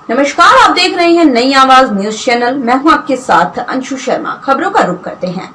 नमस्कार, आप देख रहे हैं नई आवाज न्यूज चैनल। मैं हूं आपके साथ अंशु शर्मा। खबरों का रुख करते हैं।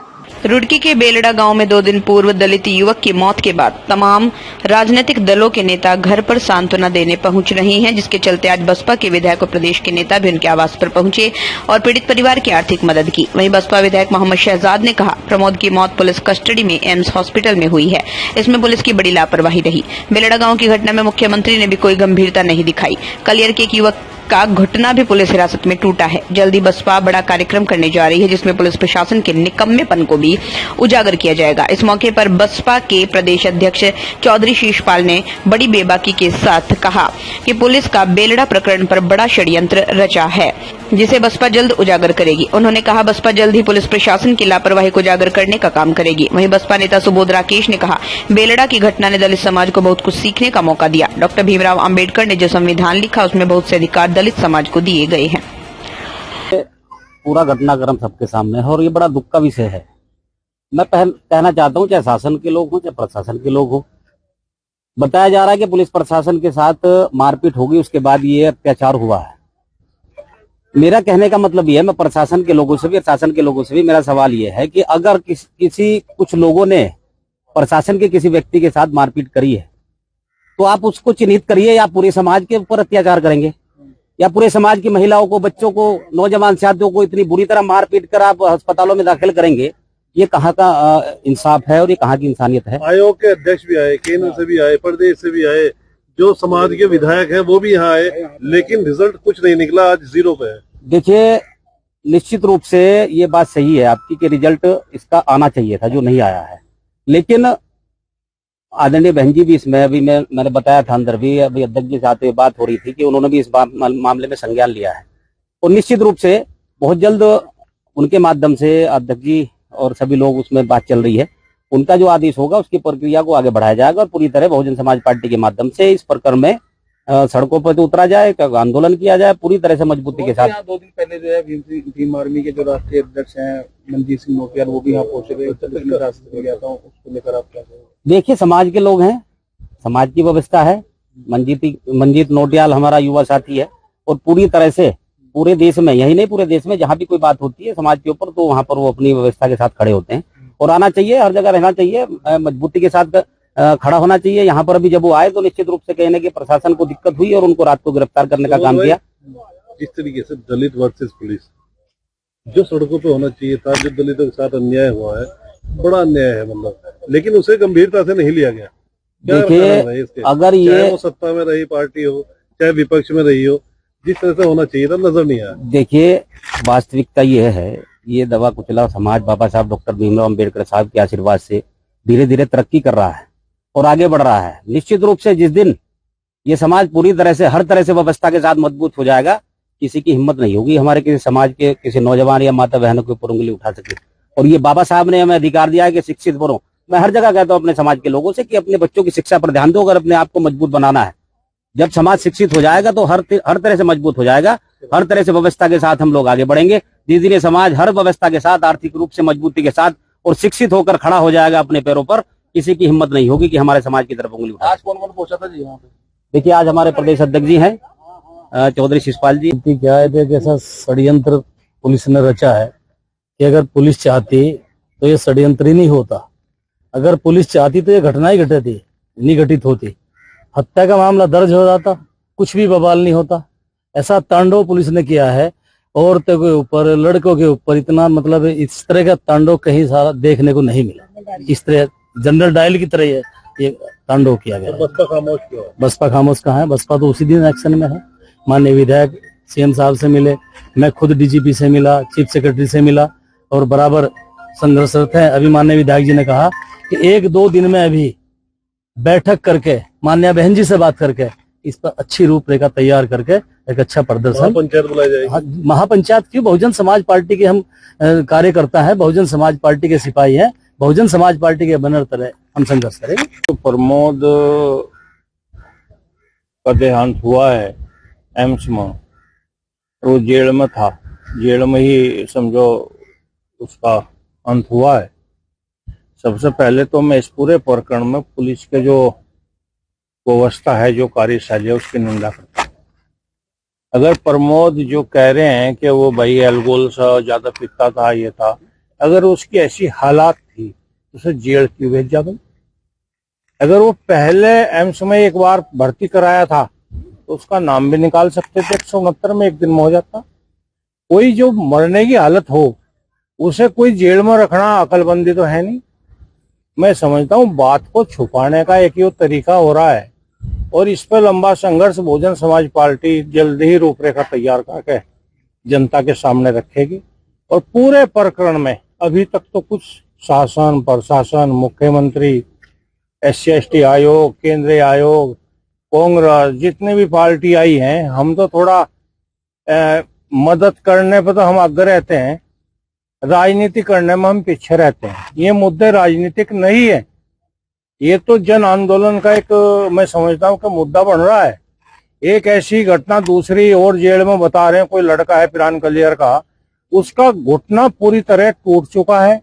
रुड़की के बेलड़ा गांव में 2 दिन पूर्व दलित युवक की मौत के बाद तमाम राजनीतिक दलों के नेता घर पर सांत्वना देने पहुंच रहे हैं, जिसके चलते आज बसपा के विधायक और प्रदेश के नेता भी उनके आवास पर पहुंचे और पीड़ित परिवार की आर्थिक मदद की। वहीं बसपा विधायक मोहम्मद शहजाद ने कहा, प्रमोद की मौत पुलिस कस्टडी में एम्स हॉस्पिटल में हुई है, इसमें पुलिस की बड़ी लापरवाही रही। बेलड़ा गाँव की घटना में मुख्यमंत्री ने भी कोई गंभीरता नहीं दिखाई। कलियर के एक युवक का घुटना भी पुलिस हिरासत में टूटा है। जल्दी बसपा बड़ा कार्यक्रम करने जा रही है, जिसमें पुलिस प्रशासन के निकम्मेपन को भी उजागर किया जाएगा। इस मौके पर बसपा के प्रदेश अध्यक्ष चौधरी शीशपाल ने बड़ी बेबाकी के साथ कहा कि पुलिस का बेलड़ा प्रकरण पर बड़ा षड्यंत्र रचा है, जिसे बसपा जल्द उजागर करेगी। उन्होंने कहा, बसपा जल्द ही पुलिस प्रशासन की लापरवाही को उजागर करने का काम करेगी। वहीं बसपा नेता सुबोध राकेश ने कहा, बेलड़ा की घटना ने दलित समाज को बहुत कुछ सीखने का मौका दिया। डॉक्टर भीमराव अंबेडकर ने जो संविधान लिखा, उसमें बहुत से अधिकार दलित समाज को दिए गए हैं। पूरा घटनाक्रम सबके सामने है और ये बड़ा दुख का विषय है। मैं कहना चाहता हूँ, चाहे शासन के लोग हों चाहे प्रशासन के लोग हों, बताया जा रहा है कि पुलिस प्रशासन के साथ मारपीट होगी, उसके बाद ये अत्याचार हुआ है। मेरा कहने का मतलब ये है, मैं प्रशासन के लोगों से भी और शासन के लोगों से भी मेरा सवाल ये है कि अगर कुछ लोगों ने प्रशासन के किसी व्यक्ति के साथ मारपीट करी है, तो आप उसको चिन्हित करिए, या पूरे समाज के ऊपर अत्याचार करेंगे, या पूरे समाज की महिलाओं को, बच्चों को, नौजवान साथियों को इतनी बुरी तरह मारपीट कर आप अस्पतालों में दाखिल करेंगे। ये कहाँ का इंसाफ है और ये कहाँ की इंसानियत है। आयोग के अध्यक्ष भी आए, केंद्र से भी आए, प्रदेश से भी आए, जो समाज के विधायक हैं वो भी यहाँ आए, लेकिन रिजल्ट कुछ नहीं निकला। आज 0 पे है। देखिए, निश्चित रूप से ये बात सही है आपकी कि रिजल्ट इसका आना चाहिए था, जो नहीं आया है। लेकिन आदरणीय बहन जी भी इसमें अभी मैंने बताया था, अंदर भी अभी अध्यक्ष जी साथ बात हो रही थी कि उन्होंने भी इस मामले में संज्ञान लिया है और निश्चित रूप से बहुत जल्द उनके माध्यम से अध्यक्ष जी और सभी लोग, उसमें बात चल रही है, उनका जो आदेश होगा उसकी प्रक्रिया को आगे बढ़ाया जाएगा और पूरी तरह बहुजन समाज पार्टी के माध्यम से इस प्रकरण में सड़कों पर तो उतरा जाए, आंदोलन किया जाए पूरी तरह से मजबूती के साथ। 2 दिन पहले जो है भीम आर्मी के जो राष्ट्रीय अध्यक्ष हैं मनजीत सिंह नोटियाल, वो भी यहाँ पहुंचे थे, उसको लेकर आप क्या? देखिए, समाज के लोग हैं, समाज की व्यवस्था है। मनजीत नोटियाल हमारा युवा साथी है और पूरी तरह से पूरे देश में, यही नहीं पूरे देश में, जहाँ भी कोई बात होती है समाज के ऊपर, तो वहाँ पर वो अपनी व्यवस्था के साथ खड़े होते हैं और आना चाहिए, हर जगह रहना चाहिए, मजबूती के साथ खड़ा होना चाहिए। यहाँ पर अभी जब वो आए तो निश्चित रूप से कहने की प्रशासन को दिक्कत हुई और उनको रात को गिरफ्तार करने का काम किया। जिस तरीके से दलित वर्सेस पुलिस जो सड़कों पे होना चाहिए था, जो दलितों के साथ अन्याय हुआ है, बड़ा अन्याय है मतलब, लेकिन उसे गंभीरता से नहीं लिया गया। देखिए, अगर ये वो सत्ता में रही पार्टी हो चाहे विपक्ष में रही हो, जिस तरह से होना चाहिए था नजर नहीं आया। देखिए, वास्तविकता ये है, ये दवा कुचला समाज बाबा साहब डॉक्टर भीमराव अंबेडकर साहब के आशीर्वाद से धीरे धीरे तरक्की कर रहा है और आगे बढ़ रहा है। निश्चित रूप से जिस दिन ये समाज पूरी तरह से, हर तरह से व्यवस्था के साथ मजबूत हो जाएगा, किसी की हिम्मत नहीं होगी हमारे किसी समाज के किसी नौजवान या माता बहनों के ऊपर उंगली उठा सके। और ये बाबा साहब ने हमें अधिकार दिया है कि शिक्षित बनो। मैं हर जगह कहता हूँ अपने समाज के लोगों से कि अपने बच्चों की शिक्षा पर ध्यान दो, अगर अपने आप को मजबूत बनाना है। जब समाज शिक्षित हो जाएगा तो हर तरह से मजबूत हो जाएगा, हर तरह से व्यवस्था के साथ हम लोग आगे बढ़ेंगे। जिस दिन ये समाज हर व्यवस्था के साथ, आर्थिक रूप से मजबूती के साथ और शिक्षित होकर खड़ा हो जाएगा अपने पैरों पर, किसी की हिम्मत नहीं होगी कि हमारे समाज की तरफ उंगली उठाए। आज कौन कौन पहुंचा था जी यहाँ पे? देखिए, आज हमारे प्रदेश अध्यक्ष जी हैं चौधरी शीशपाल जी। क्या है कि ऐसा षड्यंत्र पुलिस ने रचा है कि अगर पुलिस चाहती तो ये षड्यंत्र ही नहीं होता। अगर पुलिस चाहती तो ये घटना ही घटती नहीं घटित होती, हत्या का मामला दर्ज हो जाता, कुछ भी बवाल नहीं होता। ऐसा तांडव पुलिस ने किया है औरतों के ऊपर, लड़कों के ऊपर, इतना मतलब इस तरह का तांडव कहीं सारा देखने को नहीं मिला। इस तरह जनरल डायल की तरह ये तांडव किया गया। बसपा खामोश क्यों? बसपा खामोश कहाँ है? बसपा तो उसी दिन एक्शन में है। माननीय विधायक सीएम साहब से मिले, मैं खुद डीजीपी से मिला, चीफ सेक्रेटरी से मिला और बराबर संघर्षरत है। अभी माननीय विधायक जी ने कहा कि 1-2 दिन में अभी बैठक करके माननीय बहन जी से बात करके इस पर अच्छी रूपरेखा तैयार करके एक अच्छा प्रदर्शन, पंचायत बुलाई जाएगी। महापंचायत क्यों? बहुजन समाज पार्टी के हम कार्यकर्ता हैं, बहुजन समाज पार्टी के सिपाही हैं, बहुजन समाज पार्टी के बनर तरह हम संघर्ष करेंगे। तो प्रमोद का देहांत हुआ है एम्स में, वो जेल में था, जेल में ही समझो उसका अंत हुआ है। सबसे पहले तो मैं इस पूरे प्रकरण में पुलिस के जो व्यवस्था है, जो कार्यशैली है, उसकी निंदा करता हूँ। अगर प्रमोद जो कह रहे हैं कि वो भाई अल्कोहल सा ज्यादा पीता था, ये था, अगर उसकी ऐसी हालात थी तो उसे जेल क्यों भेजा भाई? अगर वो पहले एम्स में एक बार भर्ती कराया था तो उसका नाम भी निकाल सकते थे, 169 में एक दिन में हो जाता। कोई जो मरने की हालत हो उसे कोई जेल में रखना अकलबंदी तो है नहीं। मैं समझता हूँ बात को छुपाने का एक ही तरीका हो रहा है, और इस पर लंबा संघर्ष बहुजन समाज पार्टी जल्द ही रूपरेखा तैयार करके जनता के सामने रखेगी। और पूरे प्रकरण में अभी तक तो कुछ शासन, प्रशासन, मुख्यमंत्री, SC/ST आयोग, केंद्रीय आयोग, कांग्रेस, जितने भी पार्टी आई हैं, हम तो थोड़ा मदद करने पे तो हम आगे रहते हैं, राजनीति करने में हम पीछे रहते हैं। ये मुद्दे राजनीतिक नहीं है, ये तो जन आंदोलन का एक मैं समझता हूँ कि मुद्दा बन रहा है। एक ऐसी घटना दूसरी और जेल में बता रहे हैं, कोई लड़का है पिरान कलियर का, उसका घुटना पूरी तरह टूट चुका है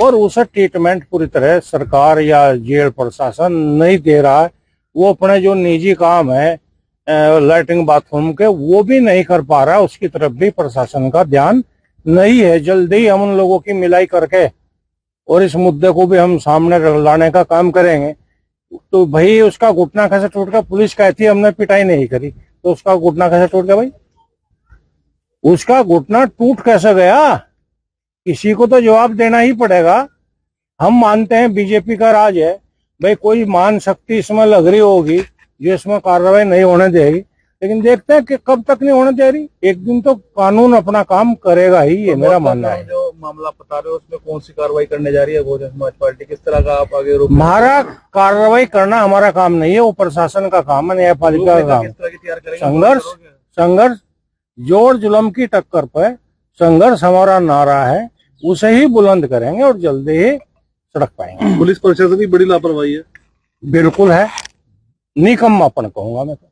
और उसे ट्रीटमेंट पूरी तरह सरकार या जेल प्रशासन नहीं दे रहा है। वो अपने जो निजी काम है लैट्रिन बाथरूम के, वो भी नहीं कर पा रहा है, उसकी तरफ भी प्रशासन का ध्यान नहीं है। जल्दी ही हम उन लोगों की मिलाई करके और इस मुद्दे को भी हम सामने लाने का काम करेंगे। तो भाई उसका घुटना कैसे टूट गया? पुलिस कहती है हमने पिटाई नहीं करी, तो उसका घुटना कैसे टूट गया भाई? उसका घुटना टूट कैसे गया? किसी को तो जवाब देना ही पड़ेगा। हम मानते हैं बीजेपी का राज है भाई, कोई मान शक्ति इसमें लग रही होगी जो इसमें कार्रवाई नहीं होने देगी, लेकिन देखते हैं कि कब तक नहीं होने दे रही। एक दिन तो कानून अपना काम करेगा ही, ये मेरा मानना है। जो मामला बता रहे हो उसमें कौन सी कार्रवाई करने जा रही है बहुजन समाज पार्टी? किस तरह का आप आगे रोक? हमारा कार्रवाई करना हमारा काम नहीं है, वो प्रशासन का काम है, न्यायपालिका का काम। किस तरह की तैयार करेंगे? संघर्ष जोर जुल्म की टक्कर पर संघर्ष हमारा नारा है, उसे ही बुलंद करेंगे और जल्दी ही सड़क पाएंगे। पुलिस प्रशासन की बड़ी लापरवाही है। बिल्कुल है, निकम्मापन कहूंगा मैं तो।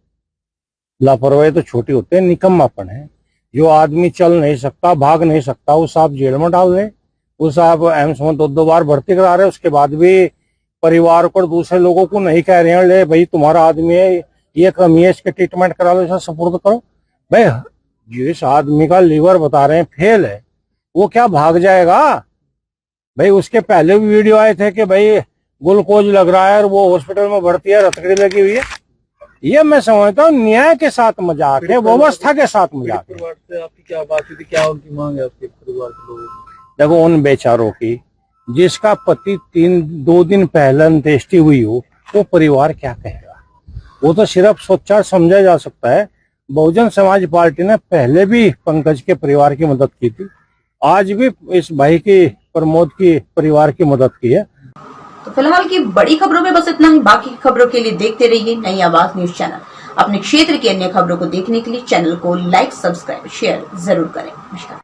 लापरवाही तो छोटी होती है, निकम्मापन है। जो आदमी चल नहीं सकता, भाग नहीं सकता, उस आप जेल में डाल रहे, उस आप एम्स में 2-2 बार भर्ती करा रहे, उसके बाद भी परिवार को दूसरे लोगों को नहीं कह रहे हैं ले भाई तुम्हारा आदमी है, ये कमी है, इसके ट्रीटमेंट करा लो, इसे सपोर्ट करो। भाई जिस आदमी का लीवर बता रहे हैं फेल है, वो क्या भाग जाएगा भाई? उसके पहले भी वीडियो आए थे कि भाई ग्लूकोज लग रहा है और वो हॉस्पिटल में भर्ती है, रतकड़ी लगी हुई है। ये मैं समझता हूँ न्याय के साथ मजाक है, व्यवस्था के साथ मजाक है। परिवार से आपकी क्या बात हुई थी? क्या उनकी मांग है आपके परिवार के लोगों की? देखो उन बेचारों की जिसका पति 2 दिन पहले अंत्येष्टि हुई हो, वो परिवार क्या कहेगा? वो तो सिर्फ सोचा समझा जा सकता है। बहुजन समाज पार्टी ने पहले भी पंकज के परिवार की मदद की थी, आज भी इस भाई की, प्रमोद की परिवार की मदद की है। तो फिलहाल की बड़ी खबरों में बस इतना ही। बाकी खबरों के लिए देखते रहिए नई आवाज न्यूज चैनल। अपने क्षेत्र की अन्य खबरों को देखने के लिए चैनल को लाइक, सब्सक्राइब, शेयर जरूर करें। नमस्कार।